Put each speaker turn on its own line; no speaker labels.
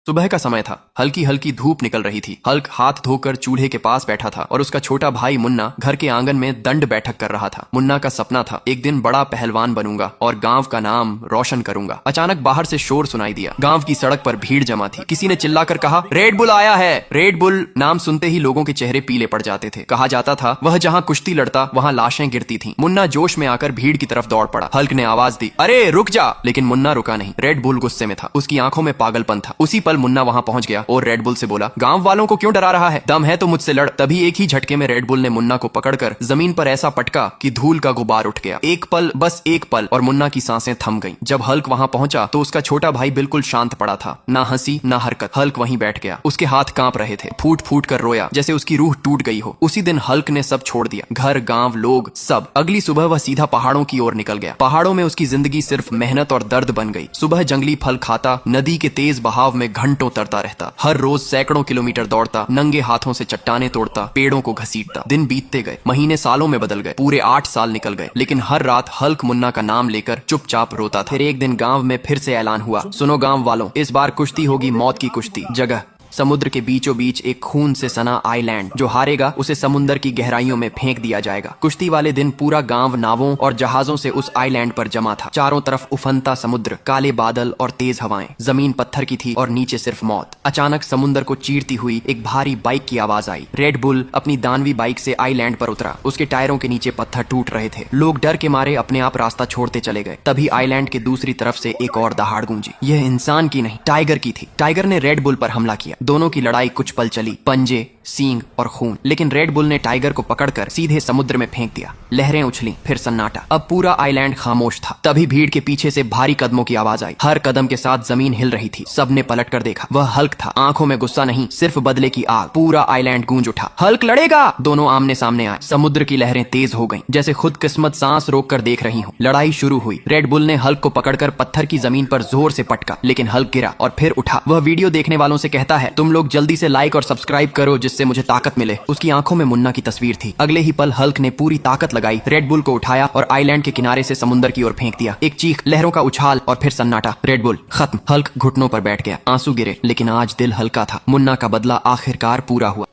सुबह का समय था। हल्की हल्की धूप निकल रही थी। हल्क हाथ धोकर चूल्हे के पास बैठा था और उसका छोटा भाई मुन्ना घर के आंगन में दंड बैठक कर रहा था। मुन्ना का सपना था, एक दिन बड़ा पहलवान बनूंगा और गांव का नाम रोशन करूंगा। अचानक बाहर से शोर सुनाई दिया। गांव की सड़क पर भीड़ जमा थी। किसी ने चिल्लाकर कहा, रेड बुल आया है। रेड बुल नाम सुनते ही लोगों के चेहरे पीले पड़ जाते थे। कहा जाता था वह जहाँ कुश्ती लड़ता वहाँ लाशें गिरती थी। मुन्ना जोश में आकर भीड़ की तरफ दौड़ पड़ा। हल्क ने आवाज दी, अरे रुक जा, लेकिन मुन्ना रुका नहीं। रेड बुल गुस्से में था, उसकी आंखों में पागलपन था। उसी पल मुन्ना वहां पहुंच गया और रेड बुल से बोला, गांव वालों को क्यों डरा रहा है? दम है तो मुझसे लड़। तभी एक ही झटके में रेड बुल ने मुन्ना को पकड़कर जमीन पर ऐसा पटका कि धूल का गुबार उठ गया। एक पल, बस एक पल, और मुन्ना की सांसें थम गईं। जब हल्क वहां पहुंचा तो उसका छोटा भाई बिल्कुल शांत पड़ा था, ना हंसी ना हरकत। हल्क वहीं बैठ गया। उसके हाथ कांप रहे थे, फूट फूट कर रोया जैसे उसकी रूह टूट गई हो। उसी दिन हल्क ने सब छोड़ दिया, घर, गांव, लोग, सब। अगली सुबह वह सीधा पहाड़ों की ओर निकल गया। पहाड़ों में उसकी जिंदगी सिर्फ मेहनत और दर्द बन गई। सुबह जंगली फल खाता, नदी के तेज बहाव में घंटों तरता रहता, हर रोज सैकड़ों किलोमीटर दौड़ता, नंगे हाथों से चट्टाने तोड़ता, पेड़ों को घसीटता। दिन बीतते गए, महीने सालों में बदल गए, पूरे 8 साल निकल गए। लेकिन हर रात हल्क मुन्ना का नाम लेकर चुपचाप रोता था। फिर एक दिन गांव में फिर से ऐलान हुआ, सुनो गांव वालों, इस बार कुश्ती होगी, मौत की कुश्ती। जगह समुद्र के बीचों बीच एक खून से सना आइलैंड। जो हारेगा उसे समुद्र की गहराइयों में फेंक दिया जाएगा। कुश्ती वाले दिन पूरा गांव नावों और जहाजों से उस आइलैंड पर जमा था। चारों तरफ उफनता समुद्र, काले बादल और तेज हवाएं। जमीन पत्थर की थी और नीचे सिर्फ मौत। अचानक समुद्र को चीरती हुई एक भारी बाइक की आवाज आई। रेड बुल अपनी दानवी बाइक से आइलैंड पर उतरा। उसके टायरों के नीचे पत्थर टूट रहे थे। लोग डर के मारे अपने आप रास्ता छोड़ते चले गए। तभी आइलैंड के दूसरी तरफ से एक और दहाड़ गूंजी। यह इंसान की नहीं, टाइगर की थी। टाइगर ने रेड बुल पर हमला किया। दोनों की लड़ाई कुछ पल चली, पंजे, सींग और खून। लेकिन रेड बुल ने टाइगर को पकड़कर सीधे समुद्र में फेंक दिया। लहरें उछली, फिर सन्नाटा। अब पूरा आइलैंड खामोश था। तभी भीड़ के पीछे से भारी कदमों की आवाज आई। हर कदम के साथ जमीन हिल रही थी। सबने पलटकर देखा। वह हल्क था। आंखों में गुस्सा नहीं, सिर्फ बदले की आग। पूरा आइलैंड गूंज उठा। हल्क लड़ेगा। दोनों आमने सामने आए। समुद्र की लहरें तेज हो गईं, जैसे खुद किस्मत सांस रोककर देख रही हो। लड़ाई शुरू हुई। रेड बुल ने हल्क को पकड़कर पत्थर की जमीन पर जोर से पटका, लेकिन हल्क गिरा और फिर उठा। वह वीडियो देखने वालों से कहता है, तुम लोग जल्दी से लाइक और सब्सक्राइब करो जिससे मुझे ताकत मिले। उसकी आंखों में मुन्ना की तस्वीर थी। अगले ही पल हल्क ने पूरी ताकत लगाई, रेड बुल को उठाया और आइलैंड के किनारे से समुद्र की ओर फेंक दिया। एक चीख, लहरों का उछाल और फिर सन्नाटा। रेड बुल खत्म। हल्क घुटनों पर बैठ गया। आंसू गिरे, लेकिन आज दिल हल्का था। मुन्ना का बदला आखिरकार पूरा हुआ।